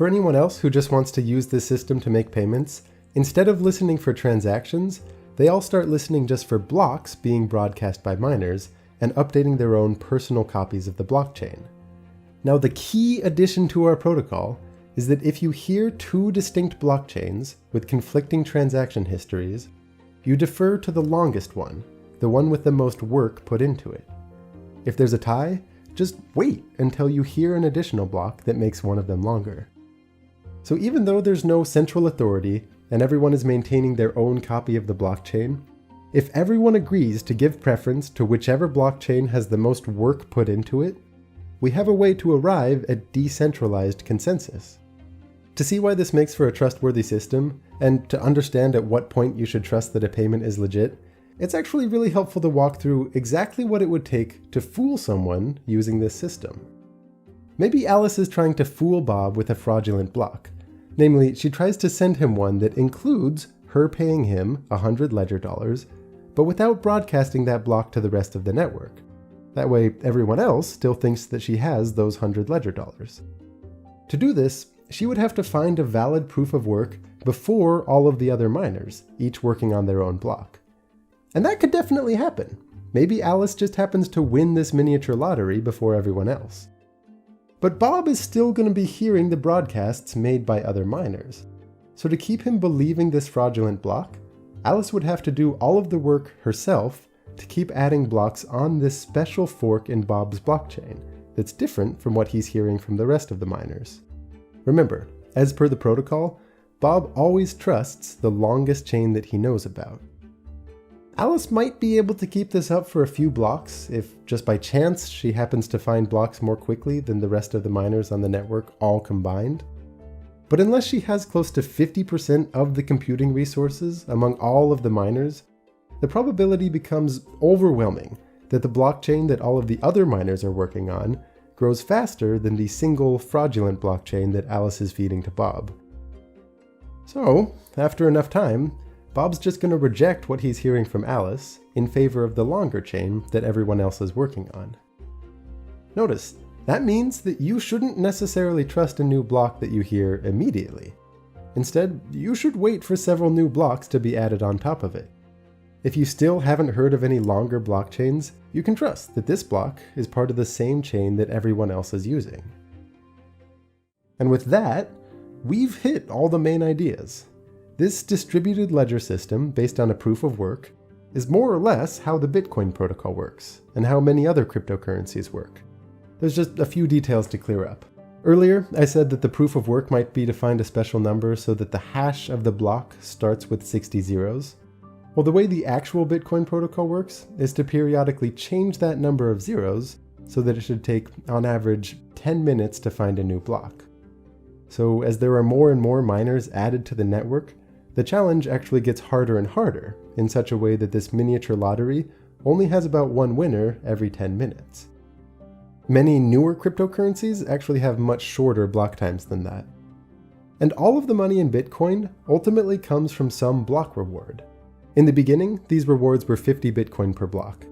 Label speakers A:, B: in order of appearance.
A: For anyone else who just wants to use this system to make payments, instead of listening for transactions, they all start listening just for blocks being broadcast by miners and updating their own personal copies of the blockchain. Now, the key addition to our protocol is that if you hear two distinct blockchains with conflicting transaction histories, you defer to the longest one, the one with the most work put into it. If there's a tie, just wait until you hear an additional block that makes one of them longer. So even though there's no central authority and everyone is maintaining their own copy of the blockchain, if everyone agrees to give preference to whichever blockchain has the most work put into it, we have a way to arrive at decentralized consensus. To see why this makes for a trustworthy system, and to understand at what point you should trust that a payment is legit, it's actually really helpful to walk through exactly what it would take to fool someone using this system. Maybe Alice is trying to fool Bob with a fraudulent block. Namely, she tries to send him one that includes her paying him 100 ledger dollars, but without broadcasting that block to the rest of the network. That way, everyone else still thinks that she has those 100 ledger dollars. To do this, she would have to find a valid proof of work before all of the other miners, each working on their own block. And that could definitely happen. Maybe Alice just happens to win this miniature lottery before everyone else. But Bob is still going to be hearing the broadcasts made by other miners. So to keep him believing this fraudulent block, Alice would have to do all of the work herself to keep adding blocks on this special fork in Bob's blockchain that's different from what he's hearing from the rest of the miners. Remember, as per the protocol, Bob always trusts the longest chain that he knows about. Alice might be able to keep this up for a few blocks if just by chance she happens to find blocks more quickly than the rest of the miners on the network all combined. But unless she has close to 50% of the computing resources among all of the miners, the probability becomes overwhelming that the blockchain that all of the other miners are working on grows faster than the single fraudulent blockchain that Alice is feeding to Bob. So, after enough time, Bob's just going to reject what he's hearing from Alice in favor of the longer chain that everyone else is working on. Notice, that means that you shouldn't necessarily trust a new block that you hear immediately. Instead, you should wait for several new blocks to be added on top of it. If you still haven't heard of any longer blockchains, you can trust that this block is part of the same chain that everyone else is using. And with that, we've hit all the main ideas. This distributed ledger system based on a proof of work is more or less how the Bitcoin protocol works and how many other cryptocurrencies work. There's just a few details to clear up. Earlier, I said that the proof of work might be to find a special number so that the hash of the block starts with 60 zeros. Well, the way the actual Bitcoin protocol works is to periodically change that number of zeros so that it should take, on average, 10 minutes to find a new block. So as there are more and more miners added to the network, the challenge actually gets harder and harder in such a way that this miniature lottery only has about one winner every 10 minutes. Many newer cryptocurrencies actually have much shorter block times than that. And all of the money in Bitcoin ultimately comes from some block reward. In the beginning, these rewards were 50 Bitcoin per block.